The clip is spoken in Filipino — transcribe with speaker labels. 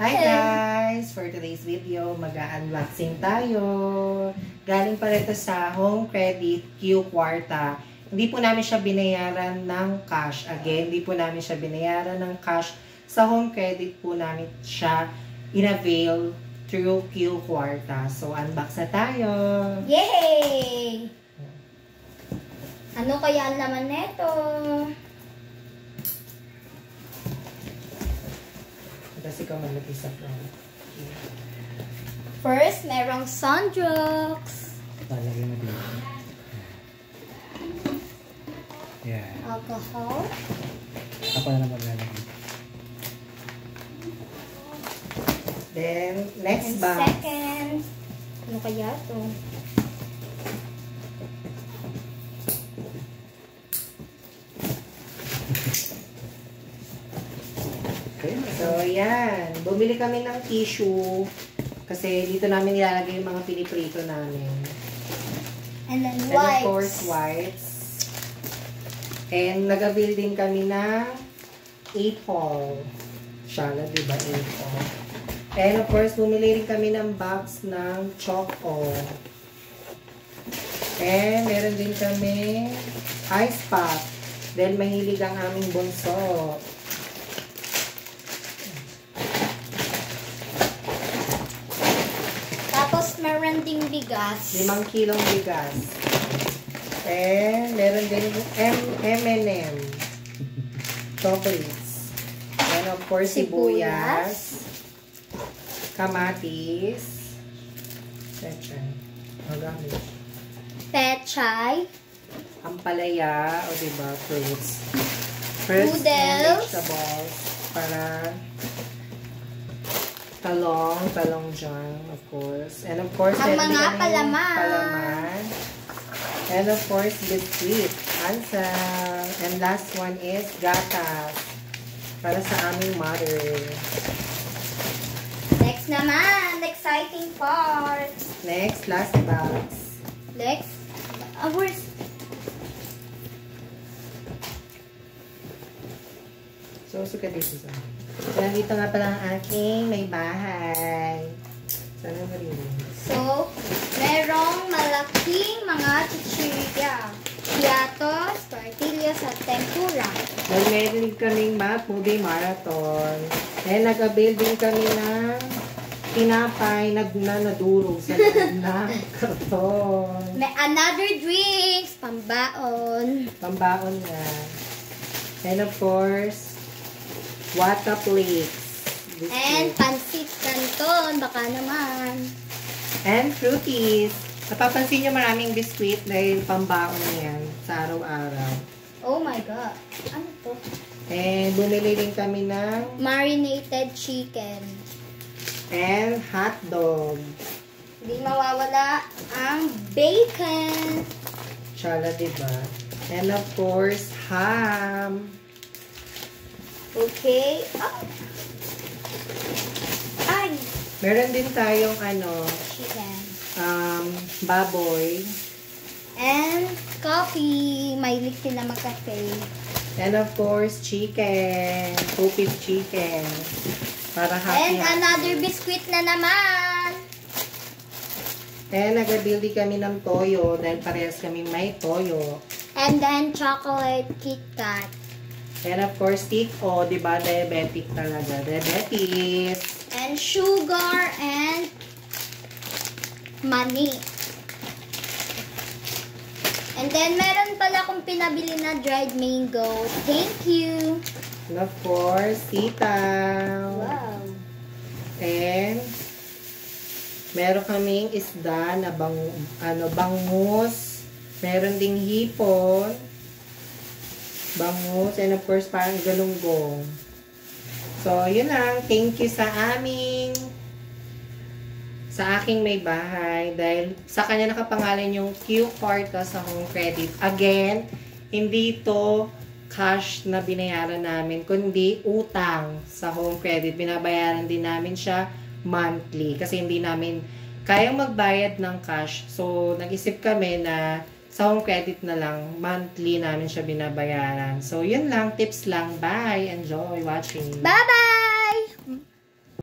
Speaker 1: Hi guys! For today's video, mag-unboxing tayo. Galing pa rin sa Home Credit Q Kwarta. Hindi po namin siya binayaran ng cash. Again, hindi po namin siya binayaran ng cash. Sa Home Credit po namin siya in-avail through Q Kwarta. So, unbox na tayo.
Speaker 2: Yay! Ano kaya ang laman neto?
Speaker 1: Kasi ikaw malaki sa front.
Speaker 2: First, merong Sundrox.
Speaker 3: Talagay mo dito. Yeah.
Speaker 2: Alcohol.
Speaker 3: Ako na naman lalagay.
Speaker 1: Then, next
Speaker 2: And
Speaker 1: box.
Speaker 2: second, ano kaya to?
Speaker 1: So, yan. Bumili kami ng tissue. Kasi dito namin nilalagay yung mga piniprito namin.
Speaker 2: And then
Speaker 1: And of
Speaker 2: wipes.
Speaker 1: course, wipes. And nag-avail din kami ng apple. Shala, diba? Apple. And of course, bumili rin kami ng box ng choco. And meron din kami ice pop. Dahil mahilig ang aming bunso.
Speaker 2: Tapos meron ding bigas.
Speaker 1: 5 kilong bigas. And meron din M&M chocolates. And of course, sibuyas, kamatis,
Speaker 2: Pechay.
Speaker 1: ampalaya, o diba, fruits and
Speaker 2: Noodles.
Speaker 1: vegetables para talong dyan, of course. And of course,
Speaker 2: Ang
Speaker 1: meron
Speaker 2: mga
Speaker 1: din kaming
Speaker 2: palaman.
Speaker 1: And of course, biscuit, ansal. And last one is gatas para sa aming mother.
Speaker 2: Next naman, exciting part.
Speaker 1: Next, last box.
Speaker 2: Next, where's...
Speaker 1: So, suka dito sa akin. So, nandito nga pala ang aking may bahay. Sana marinig.
Speaker 2: So, merong malaking mga chichirya, piatos, tortillas, at tempura.
Speaker 1: Meron kaming movie marathon. And nag-avail din kami ng tinapay na nadurog sa loob ng karton.
Speaker 2: May another drinks, pambaon.
Speaker 1: Pambaon nga. And of course, wata plates.
Speaker 2: And pansit canton, baka naman.
Speaker 1: And fruities. Napapansin nyo maraming biskuit dahil pambaon yan sa araw-araw.
Speaker 2: Oh my God. Ano to?
Speaker 1: And bumili din kami ng
Speaker 2: Marinated chicken.
Speaker 1: and hot dog.
Speaker 2: Hindi mawawala ang bacon.
Speaker 1: Tsala, diba? And of course, ham.
Speaker 2: Okay. Oh. Ay,
Speaker 1: Meron din tayong
Speaker 2: chicken.
Speaker 1: baboy.
Speaker 2: And coffee. Mahilig sila magkape.
Speaker 1: And of course, chicken. 2-piece chicken. Para happy.
Speaker 2: And another biscuit na naman.
Speaker 1: And nag-build kami ng toyo dahil parehas kami may toyo.
Speaker 2: And then chocolate Kit Kat.
Speaker 1: And of course, tiko, di ba? Diabetic talaga. Diabetes.
Speaker 2: And sugar and money. And then meron pala akong pinabili na dried mango. Thank you.
Speaker 1: And of course, sitaw.
Speaker 2: Wow.
Speaker 1: And meron kaming isda na bangus. Meron ding hipon. Bangus. And of course, parang galunggong. So, yun lang. Thank you sa aking may bahay. Dahil sa kanya nakapangalan yung Q Kwarta sa Home Credit. Again, hindi to cash na binayaran namin, kundi utang sa Home Credit. Binabayaran din namin siya monthly. Kasi hindi namin kayang magbayad ng cash. So, nag-isip kami na sa Home Credit na lang, monthly namin siya binabayaran. So, yun lang. Tips lang. Bye! Enjoy watching!
Speaker 2: Bye-bye!